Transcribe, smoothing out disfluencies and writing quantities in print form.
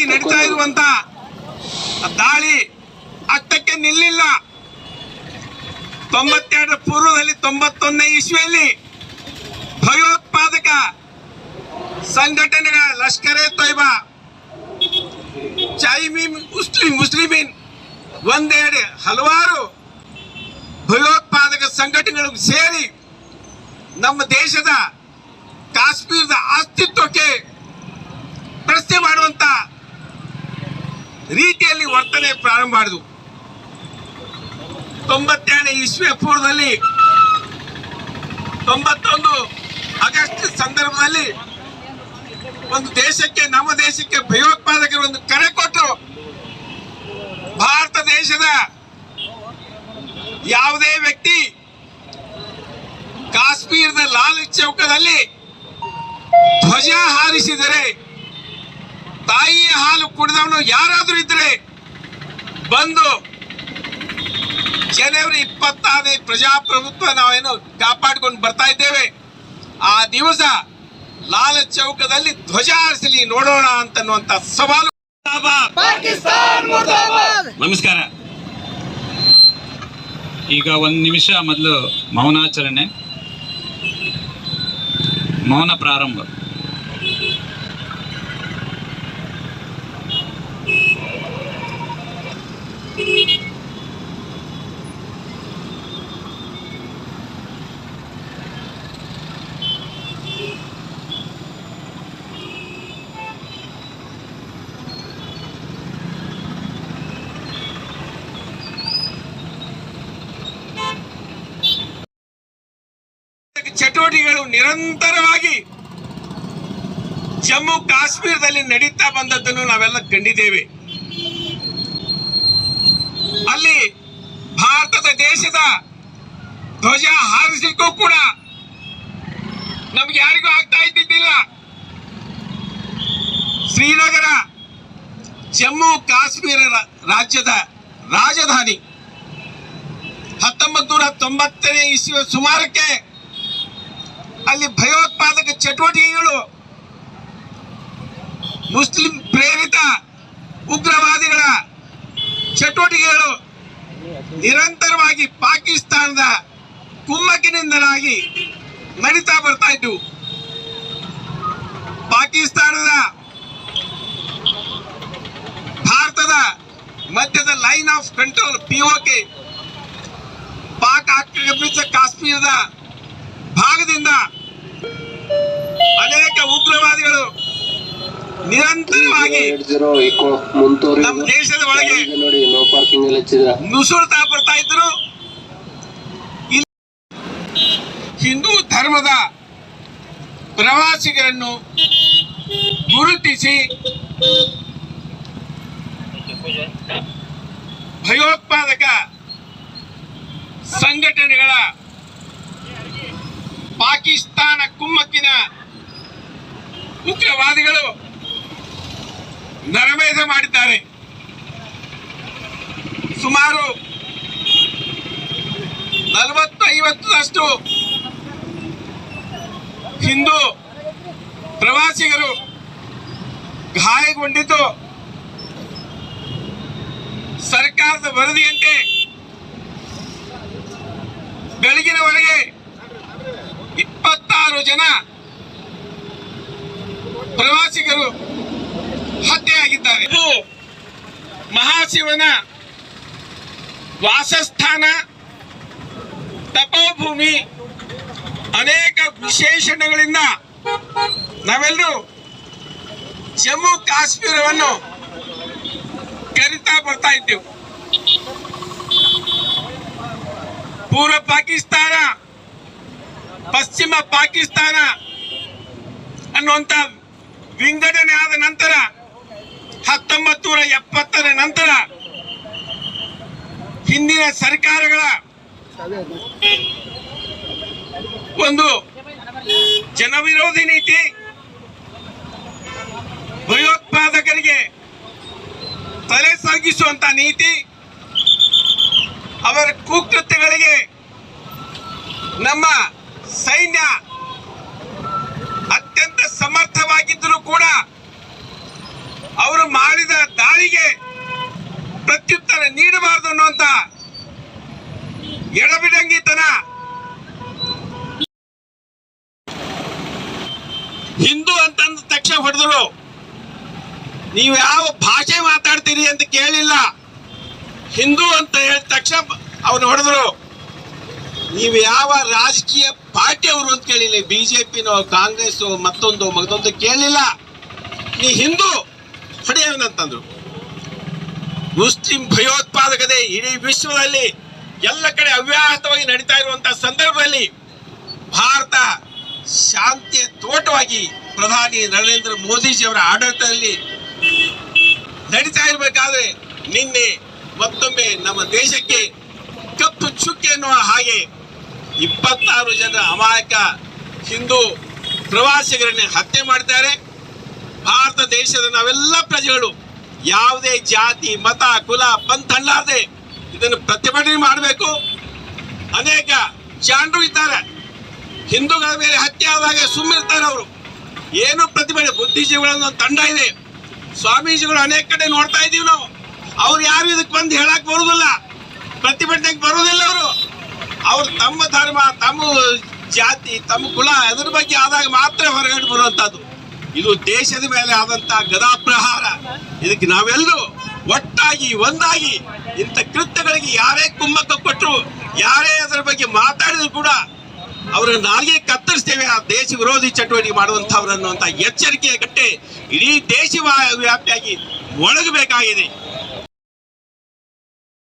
ನಡೀತಾ ಇರುವಂತ ದಾಳಿ ಅಷ್ಟಕ್ಕೆ ನಿಲ್ಲಿಲ್ಲ. 92 ಪೂರ್ವದಲ್ಲಿ 91ನೇ ಇಸ್ವಿಯಲ್ಲಿ ಭಯೋತ್ಪಾದಕ ಸಂಘಟನೆಗಳ ಲಷ್ಕರ್ ಎ ತೊಯ್ಬಾ, ಮುಸ್ಲಿಮೀನ್ ಒಂದೆಡೆ ಹಲವಾರು ಭಯೋತ್ಪಾದಕ ಸಂಘಟನೆಗಳು ಸೇರಿ ನಮ್ಮ ದೇಶದ ಕಾಶ್ಮೀರದ ಅಸ್ತಿತ್ವಕ್ಕೆ ಪ್ರಶ್ನೆ ಮಾಡುವಂತ ರೀತಿಯಲ್ಲಿ ವರ್ತನೆ ಪ್ರಾರಂಭ ಮಾಡಿದ್ವು. 92ನೇ ಇಸ್ವಿಯ ಪೂರ್ವದಲ್ಲಿ 91 ಆಗಸ್ಟ್ ಸಂದರ್ಭದಲ್ಲಿ ಒಂದು ದೇಶಕ್ಕೆ, ನಮ್ಮ ದೇಶಕ್ಕೆ ಭಯೋತ್ಪಾದಕರು ಒಂದು ಕರೆ ಕೊಟ್ಟರು. ಭಾರತ ದೇಶದ ಯಾವುದೇ ವ್ಯಕ್ತಿ ಕಾಶ್ಮೀರದ ಲಾಲ್ ಚೌಕದಲ್ಲಿ ಧ್ವಜ ಹಾರಿಸಿದರೆ, ತಾಯಿಯ ಹಾಲು ಕುಡಿದವನು ಯಾರಾದರೂ ಇದ್ರೆ ಬಂದು ಜನವರಿ 26 ಪ್ರಜಾಪ್ರಭುತ್ವ ನಾವೇನು ಕಾಪಾಡಿಕೊಂಡು ಬರ್ತಾ ಇದ್ದೇವೆ, ಆ ದಿವಸ ಲಾಲ್ ಚೌಕದಲ್ಲಿ ಧ್ವಜ ಹಾರಿಸಲಿ ನೋಡೋಣ ಅಂತನ್ನುವಂತ ಸವಾಲು. ನಮಸ್ಕಾರ. ಈಗ ಒಂದು ನಿಮಿಷ ಮೊದಲು ಮೌನಾಚರಣೆ, ಮೌನ ಪ್ರಾರಂಭ. ಚಟುವಟಿಕೆಗಳು ನಿರಂತರವಾಗಿ ಜಮ್ಮು ಕಾಶ್ಮೀರದಲ್ಲಿ ನಡೀತಾ ಬಂದದ್ದನ್ನು ನಾವೆಲ್ಲ ಕಂಡಿದ್ದೇವೆ. ಅಲ್ಲಿ ಭಾರತದ ದೇಶದ ಧ್ವಜ ಹಾರಿಸಲಿಕ್ಕೂ ಕೂಡ ನಮ್ಗೆ ಯಾರಿಗೂ ಆಗ್ತಾ ಇದ್ದಿದ್ದಿಲ್ಲ. ಶ್ರೀನಗರ ಜಮ್ಮು ಕಾಶ್ಮೀರ ರಾಜ್ಯದ ರಾಜಧಾನಿ. 1990ನೇ ಇಸ್ವಿಯ ಸುಮಾರಕ್ಕೆ ಅಲ್ಲಿ ಭಯೋತ್ಪಾದಕ ಚಟುವಟಿಕೆಗಳು, ಮುಸ್ಲಿಂ ಪ್ರೇರಿತ ಉಗ್ರವಾದಿಗಳ ಚಟುವಟಿಕೆಗಳು ನಿರಂತರವಾಗಿ ಪಾಕಿಸ್ತಾನದ ಕುಮ್ಮಕ್ಕಿನಿಂದಲಾಗಿ ನಡೀತಾ ಬರ್ತಾ ಇದ್ವು. ಪಾಕಿಸ್ತಾನದ ಭಾರತದ ಮಧ್ಯದ line of control POK, Pak ಆಕ್ರಮಿತ ಕಾಶ್ಮೀರದ ಭಾಗದಿಂದ ಅನೇಕ ಉಗ್ರವಾದಿಗಳು ನಿರಂತರವಾಗಿ ನಮ್ಮ ದೇಶದ ಒಳಗೆ ನುಸುಳ್ತಾ ಬರ್ತಾ ಇದ್ರು. ಹಿಂದೂ ಧರ್ಮದ ಪ್ರವಾಸಿಗರನ್ನು ಗುರುತಿಸಿ ಭಯೋತ್ಪಾದಕ ಸಂಘಟನೆಗಳ ಪಾಕಿಸ್ತಾನ ಕುಮ್ಮಕ್ಕಿನ ಉಗ್ರವಾದಿಗಳು ನರಮೇಧ ಮಾಡಿದ್ದಾರೆ. ಸುಮಾರು 40-50 ಹಿಂದೂ ಪ್ರವಾಸಿಗರು ಗಾಯಗೊಂಡಿದ್ದು, ಸರ್ಕಾರದ ವರದಿಯಂತೆ ಬೆಳಗಿನವರೆಗೆ 26 ಜನ ಪ್ರವಾಸಿಗರು ಹತ್ಯೆಯಾಗಿದ್ದಾರೆ. ಇದು ಮಹಾಶಿವನ ವಾಸಸ್ಥಾನ, ತಪೋಭೂಮಿ, ಅನೇಕ ವಿಶೇಷಣಗಳಿಂದ ನಾವೆಲ್ಲರೂ ಜಮ್ಮು ಕಾಶ್ಮೀರವನ್ನು ಕರೀತಾ ಬರ್ತಾ ಇದ್ದೇವೆ. ಪೂರ್ವ ಪಾಕಿಸ್ತಾನ, ಪಶ್ಚಿಮ ಪಾಕಿಸ್ತಾನ ಅನ್ನುವಂತ ವಿಂಗಡಣೆ ಆದ ನಂತರ 1970ರ ನಂತರ ಹಿಂದಿನ ಸರ್ಕಾರಗಳ ಒಂದು ಜನವಿರೋಧಿ ನೀತಿ, ಭಯೋತ್ಪಾದಕರಿಗೆ ತಲೆ ತಗ್ಗಿಸುವಂತ ನೀತಿ, ಅವರ ಕುಕೃತ್ಯಗಳಿಗೆ ನಮ್ಮ ಸೈನ್ಯ ಅತ್ಯಂತ ಸಮರ್ಥವಾಗಿದ್ದರೂ ಕೂಡ ಹೊಡೆದ್ರು. ನೀವು ಯಾವ ಭಾಷೆ ಮಾತಾಡ್ತೀರಿ ಅಂತ ಕೇಳಿಲ್ಲ. ಹಿಂದೂ ಅಂತ ಹೇಳಿದ ತಕ್ಷಣ ಅವನು ಹೊಡೆದ್ರು. ನೀವು ಯಾವ ರಾಜಕೀಯ ಪಾರ್ಟಿ ಅವರು ಅಂತ ಕೇಳಿಲ್ಲ. ಬಿಜೆಪಿನೋ ಕಾಂಗ್ರೆಸ್ ಮತ್ತೊಂದು ಕೇಳಿಲ್ಲ. ನೀ ಹಿಂದೂ ಹೊಡೆಯವನಂತಂದ್ರು. ಮುಸ್ಲಿಂ ಭಯೋತ್ಪಾದಕತೆ ಇಡೀ ವಿಶ್ವದಲ್ಲಿ ಎಲ್ಲ ಕಡೆ ಅವ್ಯಾಹತವಾಗಿ ನಡೀತಾ ಇರುವಂತಹ ಸಂದರ್ಭದಲ್ಲಿ ಭಾರತ ಶಾಂತಿಯ ತೋಟವಾಗಿ ಪ್ರಧಾನಿ ನರೇಂದ್ರ ಮೋದಿಜಿಯವರ ಆಡಳಿತದಲ್ಲಿ ನಡೀತಾ ಇರಬೇಕಾದ್ರೆ ನಿನ್ನೆ ಮತ್ತೊಮ್ಮೆ ನಮ್ಮ ದೇಶಕ್ಕೆ ಕಪ್ಪು ಚುಕ್ಕೆ ಎನ್ನುವ ಹಾಗೆ 26 ಜನ ಅಮಾಯಕ ಹಿಂದೂ ಪ್ರವಾಸಿಗರನ್ನ ಹತ್ಯೆ ಮಾಡಿದ್ದಾರೆ. ಭಾರತ ದೇಶದ ನಾವೆಲ್ಲ ಪ್ರಜೆಗಳು ಯಾವುದೇ ಜಾತಿ ಮತ ಕುಲ ಪಂಥ ಅಲ್ಲಾರದೆ ಇದನ್ನು ಪ್ರತಿಭಟನೆ ಮಾಡಬೇಕು. ಅನೇಕ ಜನರು ಇದ್ದಾರೆ ಹಿಂದೂಗಳ ಮೇಲೆ ಹತ್ಯೆ ಆದಾಗ ಸುಮ್ಮಿರ್ತಾರೆ. ಅವರು ಏನು ಪ್ರತಿಭಟನೆ ಬುದ್ಧಿಜೀವಿಗಳ ಒಂದು ತಂಡ ಇದೆ. ಸ್ವಾಮೀಜಿಗಳು ಅನೇಕ ಕಡೆ ನೋಡ್ತಾ ಇದೀವಿ ನಾವು. ಅವ್ರು ಯಾರು ಇದಕ್ಕೆ ಬಂದು ಹೇಳಕ್ ಬರುದಿಲ್ಲ, ಪ್ರತಿಭಟನೆಗೆ ಬರುವುದಿಲ್ಲ. ಅವರು ತಮ್ಮ ಧರ್ಮ ತಮ್ಮ ಜಾತಿ ತಮ್ಮ ಕುಲ ಅದರ ಬಗ್ಗೆ ಆದಾಗ ಮಾತ್ರ ಹೊರಗಡೆ ಬರುವಂತದ್ದು. ಇದು ದೇಶದ ಮೇಲೆ ಆದಂತಹ ಗದಾಪ್ರಹಾರ. ಇದಕ್ಕೆ ನಾವೆಲ್ಲರೂ ಒಟ್ಟಾಗಿ ಒಂದಾಗಿ ಇಂಥ ಕೃತ್ಯಗಳಿಗೆ ಯಾರೇ ಕುಮ್ಮಕ್ಕ ಕೊಟ್ಟರು, ಯಾರೇ ಅದರ ಬಗ್ಗೆ ಮಾತಾಡಿದ್ರು ಕೂಡ ಅವರ ನಾಲ್ಗೆ ಕತ್ತರಿಸ್ತೇವೆ. ಆ ದೇಶ ವಿರೋಧಿ ಚಟುವಟಿಕೆ ಮಾಡುವಂತಹವರನ್ನು ಅಂತ ಎಚ್ಚರಿಕೆಯ ಗಟ್ಟೆ ಇಡೀ ದೇಶ ವ್ಯಾಪಿಯಾಗಿ ಒಳಗಬೇಕಾಗಿದೆ.